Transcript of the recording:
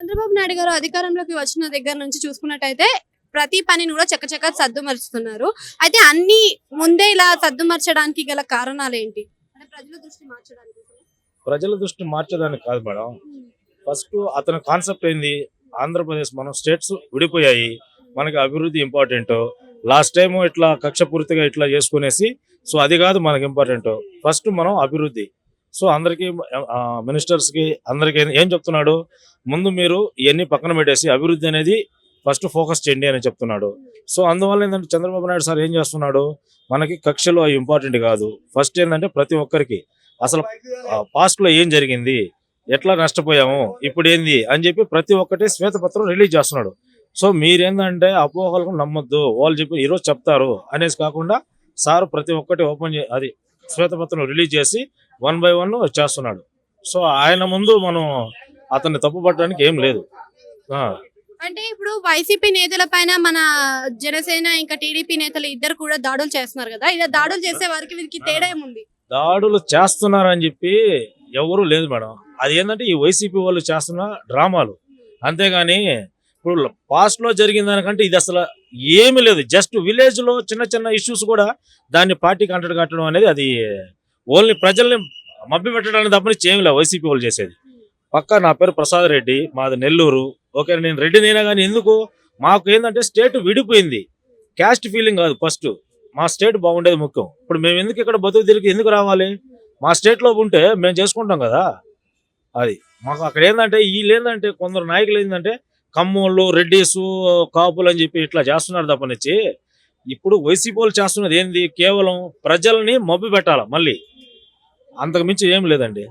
చంద్రబాబు నాయుడు గారు అధికారంలోకి వచ్చిన దగ్గర నుంచి చూసుకున్నట్టయితే ప్రతి పనిని కూడా చకచకా సద్దుమరుస్తున్నారు. అయితే అన్ని ముందే ఇలా సద్దుమర్చడానికి గల కారణాలు ఏంటి? అంటే ప్రజల దృష్టి మార్చడానికి. ప్రజల దృష్టి మార్చడానికి కాదు మేడం. ఫస్ట్ అతని కాన్సెప్ట్ ఏంది, ఆంధ్రప్రదేశ్ మనం స్టేట్స్ విడిపోయాయి, మనకి అభివృద్ధి ఇంపార్టెంట్. లాస్ట్ టైం ఇట్లా కక్షపూర్తిగా ఇట్లా చేసుకునేసి, సో అది కాదు మనకి ఇంపార్టెంట్. ఫస్ట్ మనం అభివృద్ధి. సో అందరికీ మినిస్టర్స్కి అందరికీ ఏం చెప్తున్నాడు, ముందు మీరు ఇవన్నీ పక్కన పెట్టేసి అభివృద్ధి అనేది ఫస్ట్ ఫోకస్ చేయండి అని చెప్తున్నాడు. సో అందువల్ల ఏంటంటే చంద్రబాబు నాయుడు సార్ ఏం చేస్తున్నాడు, మనకి కక్షలు అవి ఇంపార్టెంట్ కాదు. ఫస్ట్ ఏంటంటే ప్రతి ఒక్కరికి అసలు పాస్ట్ లో ఏం జరిగింది, ఎట్లా నష్టపోయాము, ఇప్పుడు ఏంది అని చెప్పి ప్రతి ఒక్కటి శ్వేతపత్రం రిలీజ్ చేస్తున్నాడు. సో మీరేందంటే అపోహలకు నమ్మొద్దు, వాళ్ళు చెప్పి ఈరోజు చెప్తారు అనేసి కాకుండా సార్ ప్రతి ఒక్కటి అది శ్వేతపత్రం రిలీజ్ చేసి 1 by 1 చేస్తున్నాడు. సో ఆయన ముందు మనం అతన్ని తప్పు పట్టడానికి ఏం లేదు. అంటే ఇప్పుడు వైసీపీ నేతల పైన మన జనసేన ఇంకా టీడీపీ నేతలు ఇద్దరు కూడా దాడులు చేస్తున్నారు కదా, ఇలా దాడులు చేసే వారికి వీరికి తేడా ఏముంది? దాడులు చేస్తున్నారని చెప్పి ఎవరు లేదు మేడం. అది ఏంటంటే ఈ వైసీపీ వాళ్ళు చేస్తున్న డ్రామాలు, అంతేగాని ఇప్పుడు పాస్ట్ లో జరిగిన దానికంటే ఇది అసలు ఏమీ లేదు. జస్ట్ విలేజ్ లో చిన్న చిన్న ఇష్యూస్ కూడా దాన్ని పార్టీకి అంటడు కట్టడం అనేది అది ఓన్లీ ప్రజల్ని మభ్య పెట్టడానికి తప్పనిచ్చి ఏమి లేదు వైసీపీ వాళ్ళు చేసేది. పక్క నా పేరు ప్రసాద్ రెడ్డి, మాది నెల్లూరు. ఓకే, నేను రెడ్డి నేనా, కానీ ఎందుకు మాకు ఏంటంటే స్టేట్ విడిపోయింది, క్యాస్ట్ ఫీలింగ్ కాదు. ఫస్ట్ మా స్టేట్ బాగుండేది ముఖ్యం. ఇప్పుడు మేము ఎందుకు ఇక్కడ బతుకు తిరిగి ఎందుకు రావాలి, మా స్టేట్ లో ఉంటే మేము చేసుకుంటాం కదా. అది మాకు అక్కడ ఏంటంటే వీళ్ళు ఏంటంటే కొందరు నాయకులు ఏంటంటే కమ్మోళ్ళు, రెడ్డిసు, కాపులు అని చెప్పి ఇట్లా చేస్తున్నారు తప్పనిచ్చి ఇప్పుడు వైసీపీ వాళ్ళు చేస్తున్నది ఏంది, కేవలం ప్రజల్ని మభ్య పెట్టాలి. మళ్ళీ అంతకు మించి ఏం లేదండి.